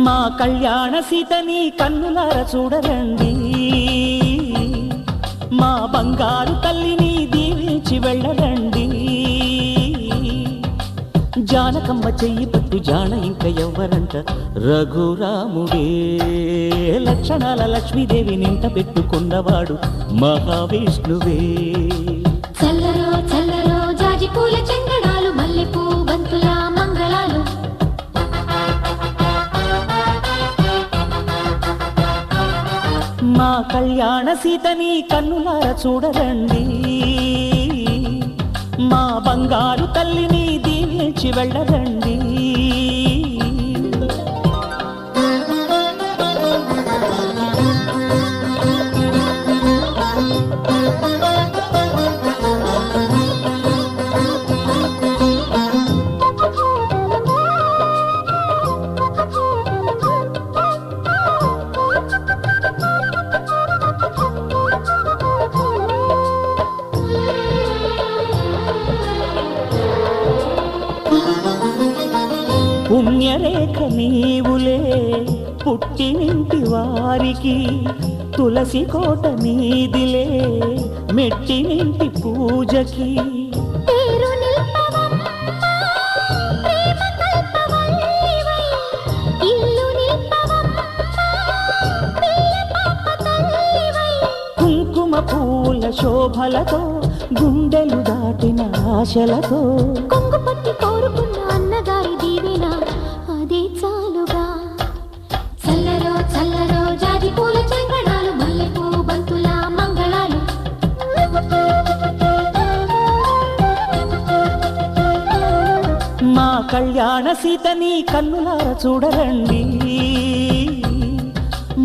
మా కళ్యాణ సీతని కన్నులార చూడరండి, మా బంగారు తల్లిని దీవించి వెళ్ళరండి. జానకమ్మ చెయ్యి పట్టు జాన ఇంక ఎవ్వరంట, రఘురాముడే. లక్షణాల లక్ష్మీదేవి నింట పెట్టుకున్నవాడు మహావిష్ణువే. చల్లరో చల్లరో జాజి పూల చెంగడాలు, మల్లెపూ బంతుల మంగళాలు. మా కళ్యాణ సీతని కన్నులార చూడరండి, మా బంగారు తల్లిని దీవించి వెళ్ళరండి. పుణ్యరేఖ నీవులే పుట్టినింటి వారికి, తులసి కోట నీదిలే మెట్టినింటి పూజకి. కుంకుమ పూల శోభలతో గుండెలు దాటిన ఆశలతో, కొంగు పట్టి కోరుకున్న అన్నగారి దీవెన అదే చాలుగా. చల్లరో చల్లరో జాజి పూల చెంగడాలు, మల్లెపూ బంతుల మంగళాలు. మా కళ్యాణ సీతని కన్నులార చూడరండి,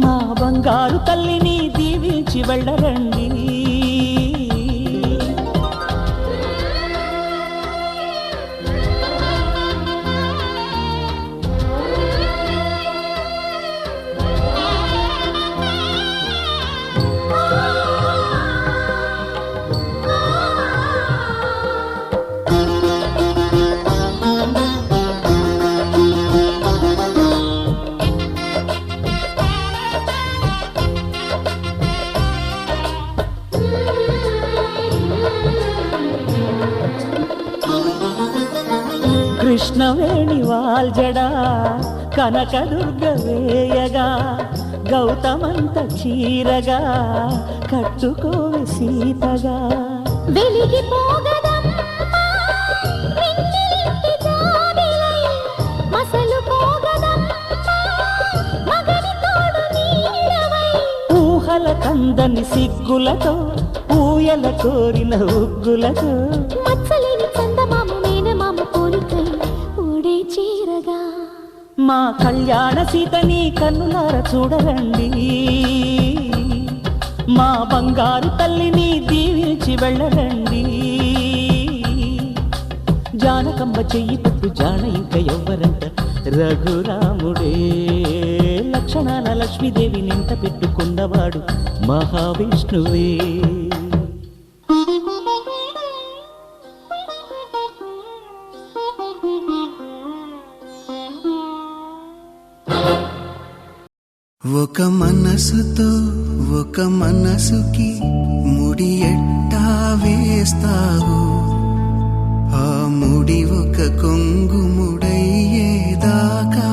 మా బంగారు తల్లిని దీవించి వెళ్ళరండి. కృష్ణవేణి వాల్జడా కనకదుర్గ వేయగా, గౌతమంత చీరగా కట్టుకోవి సీతగా. ఊహల కందని సిగ్గులతో, ఊయల కోరిన ఉగ్గులతో, మా కళ్యాణ సీతని కన్నులార చూడరండి, మా బంగారు తల్లిని దీవించి వెళ్ళరండి. జానకమ్మ చెయ్యి పట్టు జాన ఇంక ఎవ్వరంట, రఘురాముడే. లక్షణాల లక్ష్మీదేవి నింట పెట్టుకున్నవాడు మహావిష్ణువే. ఒక మనసుతో ఒక మనసుకి ముడి ఎట్టా వేస్తావు, ఆ ముడి ఒక కొంగు ముడయ్యేదాకా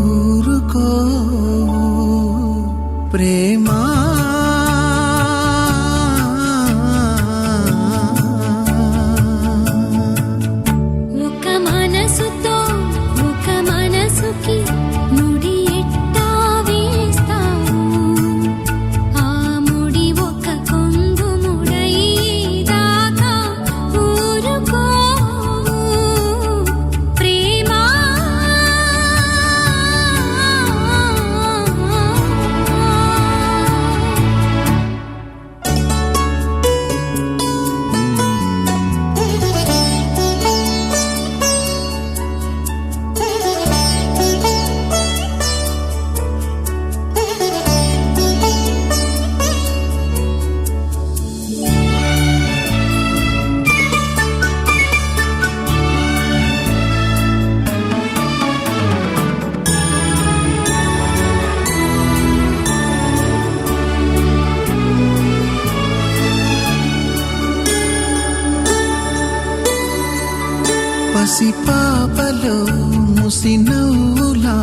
ఊరుకో ప్రేమా. ఒక మనసుతో ఒక మనసుకి ముడి ఎట్టా వేస్తావు, ఆ ముడి ఒక కొంగు ముడయ్యేదాకా ఊరుకో ప్రేమా. పసి పాపలో ముసి నవ్వులా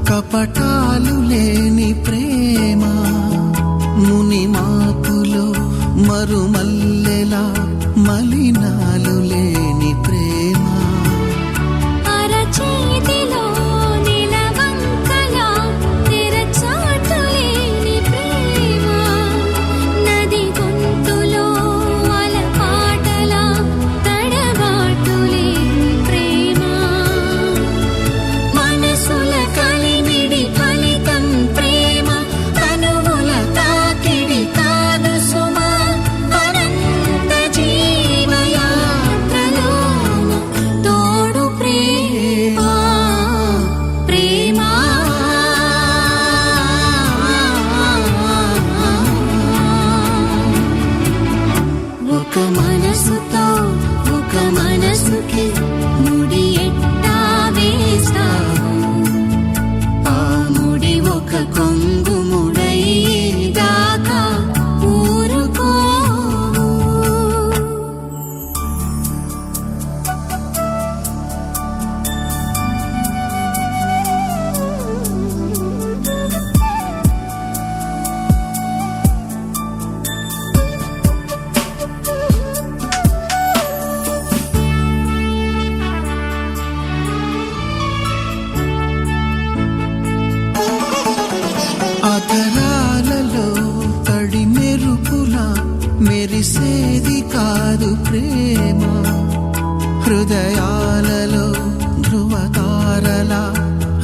కపటాలు లేని ప్రేమ, ముని మాపులో మరుమల్లెలా మలినాలు లేని ప్రేమ. అరచేతిలో నిలవంకలా తెరచాటు లేని ప్రేమ, నది గొంతులో అలపాటలా తడబాటు లేని ప్రేమ. మనసుల కలిమిడి ఫలితం ప్రేమ, తనువుల తాకిడి కాదు సుమా. అనంత జీవయాత్రలోన తోడు ప్రేమ, ప్రేమ. ఒక మనసుతో ఒక మనసుకి ముడి ఎట్టా వేస్తావు, ఆ ముడి ఒక కొంగు ముడయ్యేదాకా ఊరుకోవు. అధరాలలో తడి మెరుపులా మెరిసేది కాదు ప్రేమ, హృదయాలలో ధృవతారలా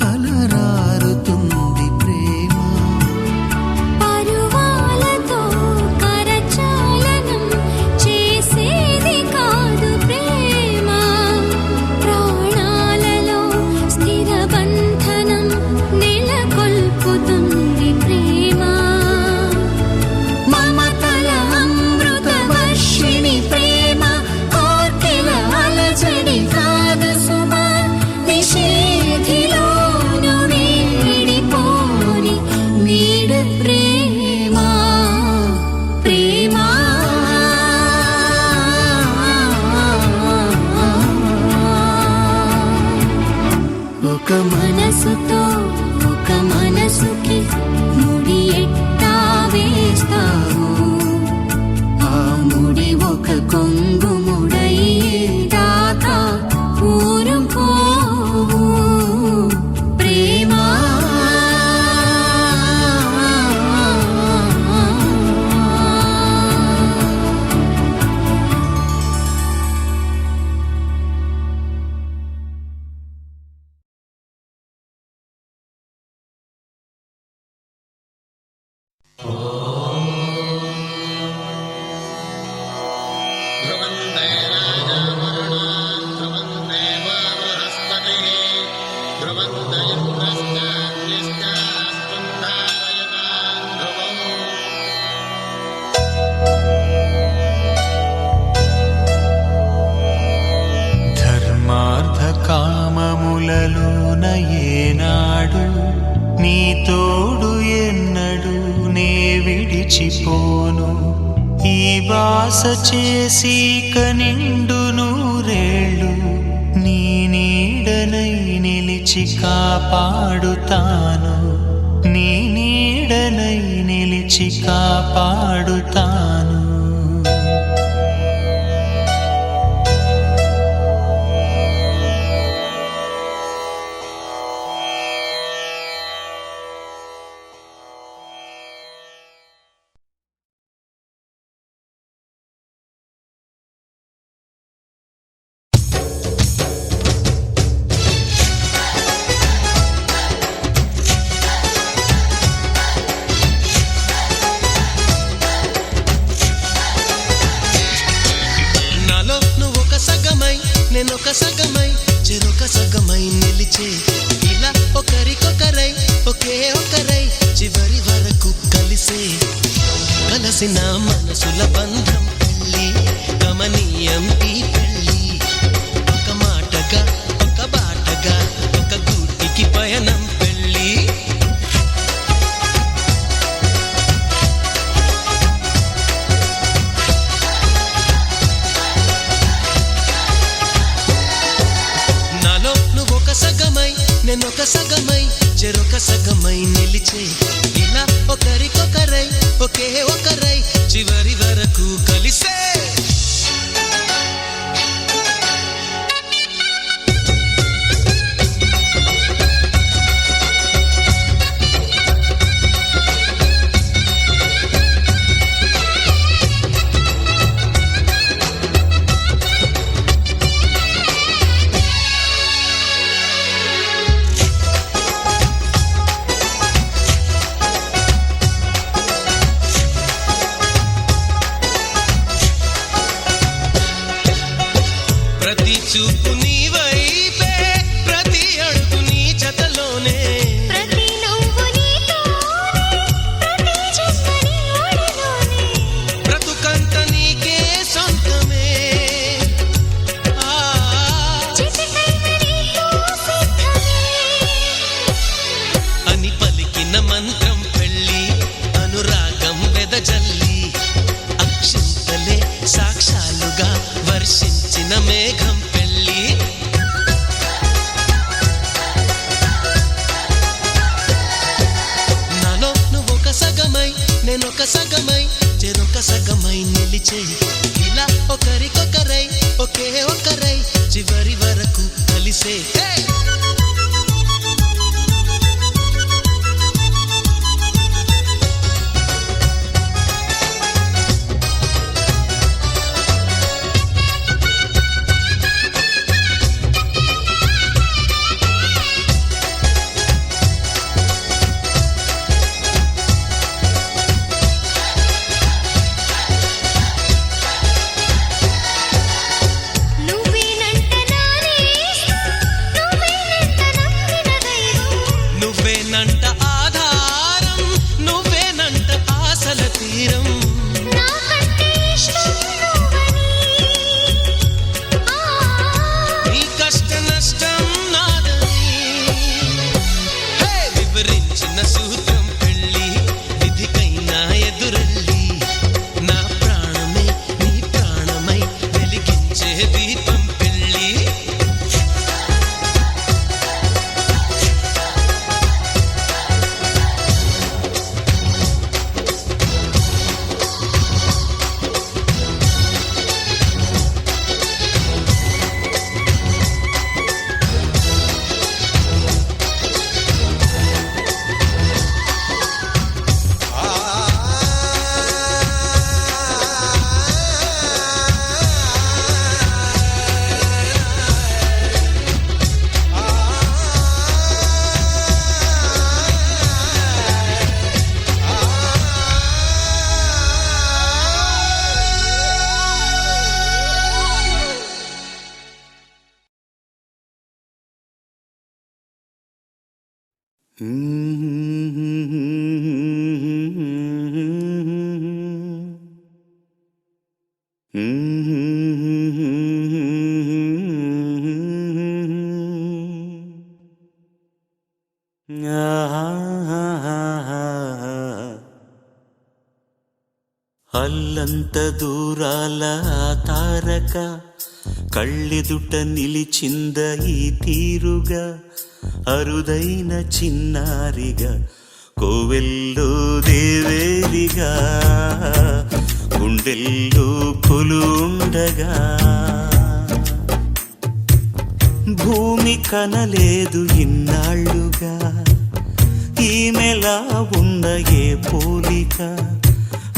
అలరారుతుంది ప్రేమ. పరువాలతో కరచాలనం చేసేది కాదు ప్రేమ, ప్రాణాలలో స్థిర బంధనం నెలకొల్పుతుంది ప్రేమ. మమతల అమృత వర్షిణి ప్రేమ, కోర్కెల అలజడి కాదు సుమా. నిషేధిలోను వీడిపోని వీడ ప్రేమ, ప్రేమ. ఒక మనసుతో ఒక మనసుకి ముడి ఎట్టా వేస్తావు, ఆ ముడి ఒక కొంగు ముడయ్యేదాకా ఊరుకోవు, ప్రేమ. ధర్మార్థ కామములలోన ఏనాడు నీ తోడు ఎన్నడు నే విడిచిపోను. ఈ బాస చేసి కనిండు నూరేళ్ళు నీ నీడనై నిలిచి కాపాడుతాను, నీ నీడనై నిలిచి కాపాడుతాను. నేనొక సగమై చెరొక సగమై నిలిచే, ఇలా ఒకరికొకరై ఒకే ఒకరై చివరి వరకు కలిసే. కలిసిన మనసుల బంధం పెళ్ళి, గమనీయం ఈ పెళ్ళి. ఒక మాటగా ఒక బాటగా ఒక గూటికి పయనం పెళ్ళి. నిలిచే ఇలా ఒకరికొకరై ఒకే ఒకరై చివరి వరకు కలిసే ప్రతి చూపు నీ వైపే ప్రతి అడుగు నీ జతలోనే ప్రతి నవ్వు నీతోనే ప్రతి జన్మ నీ ఒడిలోనే బ్రతుకంత నీకే సొంతమే చితికైన నీతో సిద్ధమే అని పలికిన మంత్రం పెళ్ళి అనురాగం వెదజల్లి అక్షింతలే సాక్షాలుగా వర్షించిన మేఘం పెళ్ళి నాలో నువ్వొక సగమై నేనొక సగమై చెరొక సగమై నిలిచే ఇలా ఒకరికొకరై ఒకే ఒకరై చివరి వరకు కలిసే నువ్వేనంట నానేస్తా నువ్వేనంట నమ్మిన దైవం నువ్వేనంట ఆధారం నువ్వేనంట ఆశల తీరం నాకంటే ఇష్టం నువ్వని నీ కష్ట నష్టం నాదని వివరించిన సూత్రం పెళ్ళి విధికైనా ఎదురెళ్ళి నా ప్రాణమే నీ ప్రాణమై వెలిగించే దీపం పెళ్ళి అల్లంత దూరాల ఆ తారక కళ్ళెదుట నిలిచింద ఈ తీరుగా అరుదైన చిన్నారిగా కోవెల్లో దేవేరిగా గుండెల్లో కొలుండగా భూమి కనలేదు ఇన్నాళ్ళుగా ఈమెలా ఉన్న ఏ పోలిక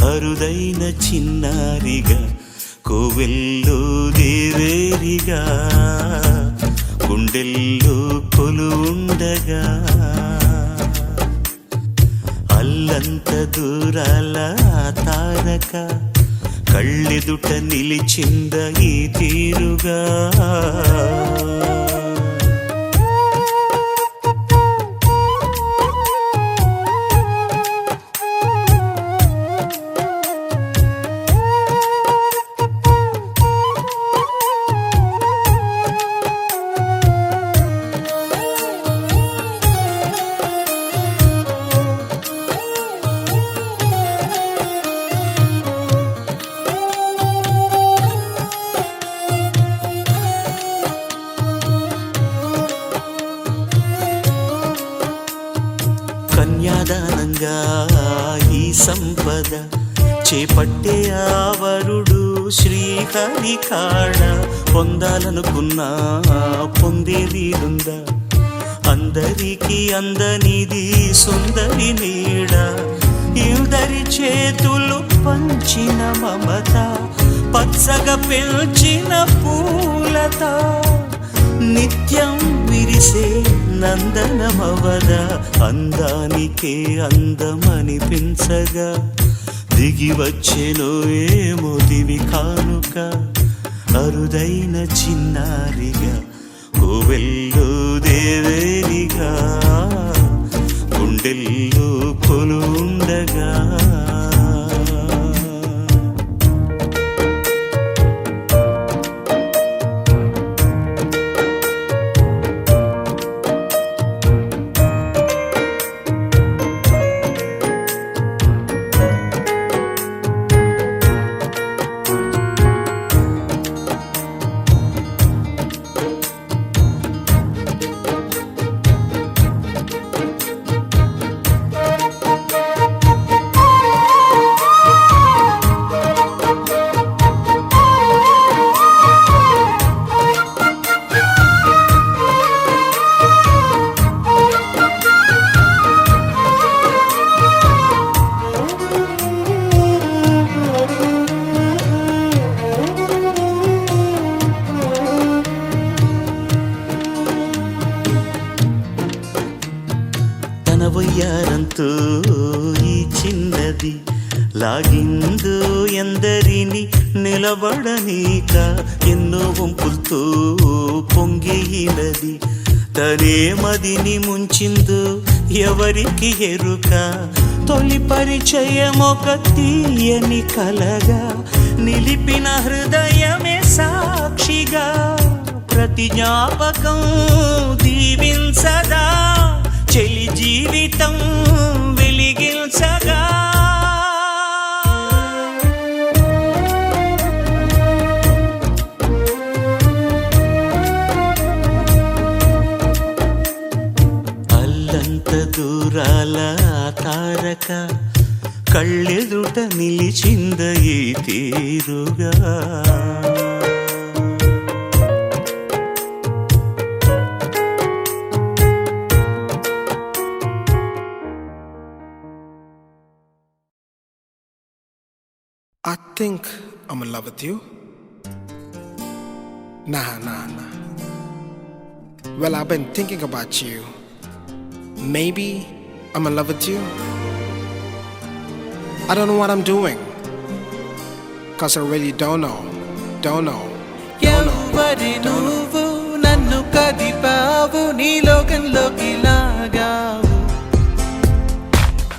అరుదైన చిన్నారిగా కోవెల్లో దేవేరిగా గుండెల్లో కొలుండగా అల్లంత దూరాల ఆ తారక కళ్ళెదుట నిలిచింద ఈ తీరుగా కన్యాదానంగా ఈ సంపద చేపట్టే ఆవరుడు శ్రీహరి కాడ పొందాలనుకున్నా పొందేదీరుందా అందరికీ అందనిది సుందరి నీడ ఇందరి చేతులు పంచిన మమత పచ్చగా పెంచిన పూలత నిత్యం విరిసే నందనమవద అందానికే అందమనిపించగా దిగి వచ్చెను ఏమో దివి కానుక అరుదైన చిన్నారిగా కోవెల్లో దేవేరిగా గుండెల్లో కొలుండగా వయ్యారంతో ఈ చిన్నది లాగిందు ఎందరిని నిలబడనీక ఎన్నో వంపులతో పొంగినది తనే మదిని ముంచిందో ఎవరికి ఎరుక తొలి పరిచయమొక తీయని కలగా నిలిపిన హృదయమే సాక్షిగా ప్రతి జ్ఞాపకం దీవించదా చెలి జీవితం వెలిగించగా అల్లంత దూరాల తారక కళ్ళెదుట నిలిచింద ఈ తీరుగా I think I'm in love with you. Nah. Well, I've been thinking about you. Maybe I'm in love with you. I don't know what I'm doing. Cause I really don't know. ఎవరి నువ్వు నన్ను కదిపావు నీ లోకంలోకి లాగావు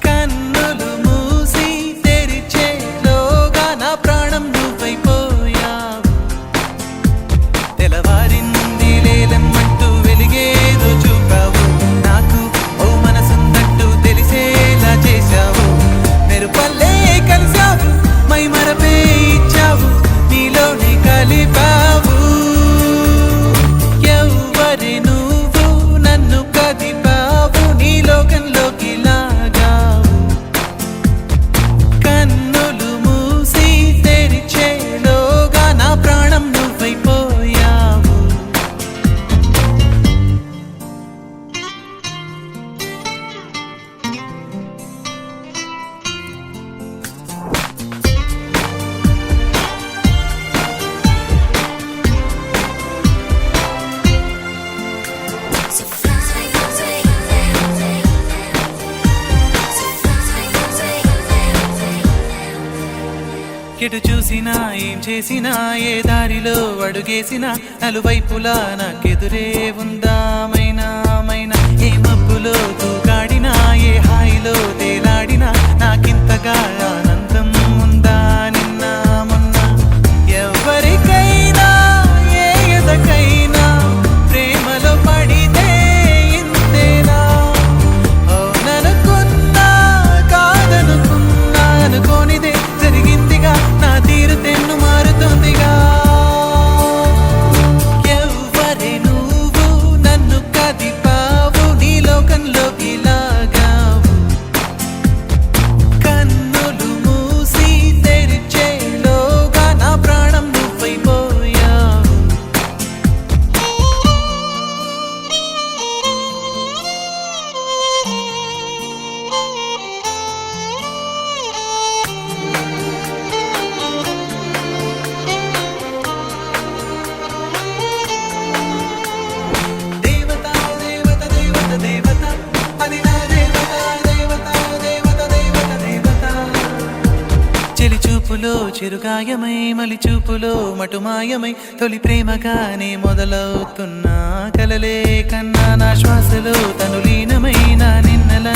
కన్నులు మూసి తెరిచేలోగా నా ప్రాణం నువ్వైపోయావు తెల్లవారింది లేలమ్మంటూ వెలిగేదో చూపావు నాకు ఓ మనసున్నట్టు తెలిసేలా చేశావు మెరుపల్లే కలిసావు మై మరపే ఇచ్చావు నీలోని కలిపావు ఎవరి నువ్వు నన్ను కదిపావు నీ లోకంలోకి లాగావు కన్నులు మూసి తెరిచేలోగా నా ప్రాణం నువ్వైపోయావు ఎటు చూసినా ఏం చేసినా ఏ దారిలో అడుగేసినా నలువైపులా నాకెదురే ఉందామైనా ఏ మబ్బులో తూగాడినా ఏ హాయిలో తేలాడినా నాకింతగా ఆనందం ఉందా నిన్న మొన్న ఎవరికైనా ఏ ఎదకైనా ప్రేమలో పడితే ఇంతేనా అవుననుకున్నా కాదనుకున్నా అనుకోనిదే జరిగిందిగా నా తీరు తెన్ను మారుతుందిగా ఎవరి నువ్వు నన్ను కదిపావు నీ లోకంలోకి చూపులో చిరుగాయమై మలి చూపులో మటుమాయమై తొలి ప్రేమగానే మొదలవుతున్నా కలలే కన్నా నా శ్వాసలో తను లీనమై నా నిన్నలా